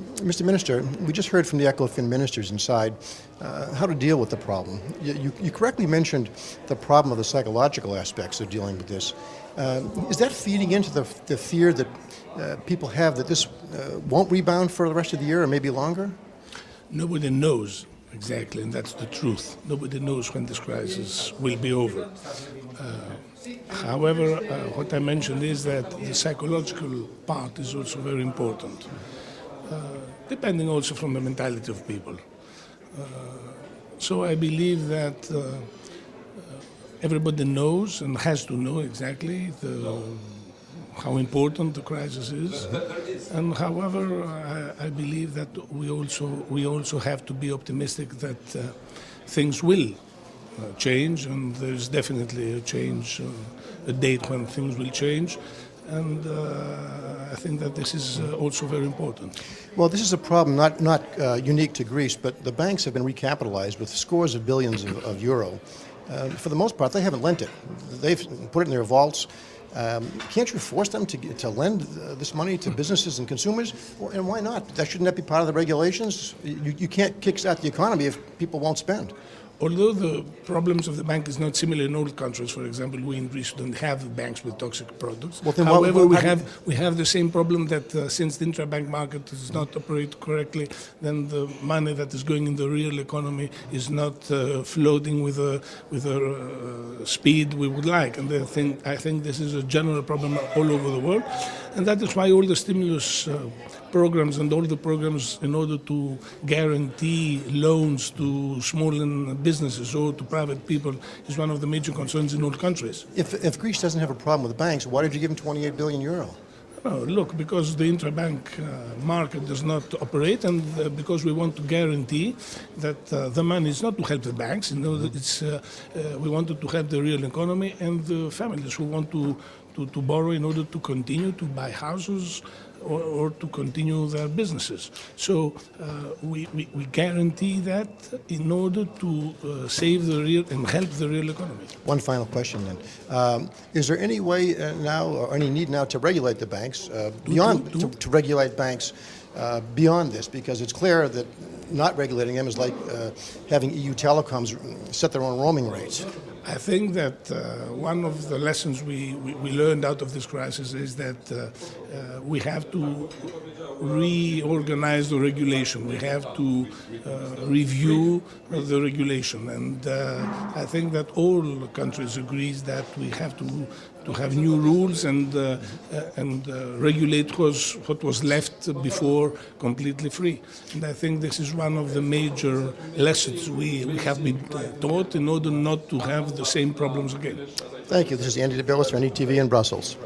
Mr. Minister, we just heard from the ECOFIN ministers inside how to deal with the problem. You correctly mentioned the problem of the psychological aspects of dealing with this. Is that feeding into the fear that people have that this won't rebound for the rest of the year or maybe longer? Nobody knows exactly, and that's the truth. Nobody knows when this crisis will be over. However, what I mentioned is that the psychological part is also very important. Depending also from the mentality of people. So I believe that everybody knows and has to know exactly how important the crisis is. And however, I believe that we also have to be optimistic that things will change, and there's definitely a date when things will change. And I think that this is also very important. Well, this is a problem not unique to Greece, but the banks have been recapitalized with scores of billions of euro. For the most part, they haven't lent it. They've put it in their vaults. Can't you force them to lend this money to businesses and consumers? And why not? Shouldn't that be part of the regulations? You can't kickstart the economy if people won't spend. Although the problems of the bank is not similar in all countries, for example, we in Greece don't have banks with toxic products. Well, however, we have the same problem that since the intra-bank market does not operate correctly, then the money that is going in the real economy is not floating with a speed we would like. And I think this is a general problem all over the world, and that is why all the stimulus programs and all the programs in order to guarantee loans to small businesses or to private people is one of the major concerns in all countries. If Greece doesn't have a problem with the banks, why did you give them 28 billion euro? Oh, look, because the intrabank market does not operate, and because we want to guarantee that the money is not to help the banks, we wanted to help the real economy and the families who want to borrow in order to continue to buy houses or to continue their businesses. So we guarantee that in order to save the real and help the real economy. One final question then. Is there any way now or any need now to regulate the banks to regulate banks beyond this? Because it's clear that not regulating them is like having EU telecoms set their own roaming rates. I think that one of the lessons we learned out of this crisis is that we have to reorganize the regulation. We have to review the regulation, and I think that all countries agree that we have to have new rules and regulate what was left before completely free. And I think this is one of the major lessons we have been taught in order not to have the same problems again. Thank you. This is Andy DeBillis for NETV in Brussels.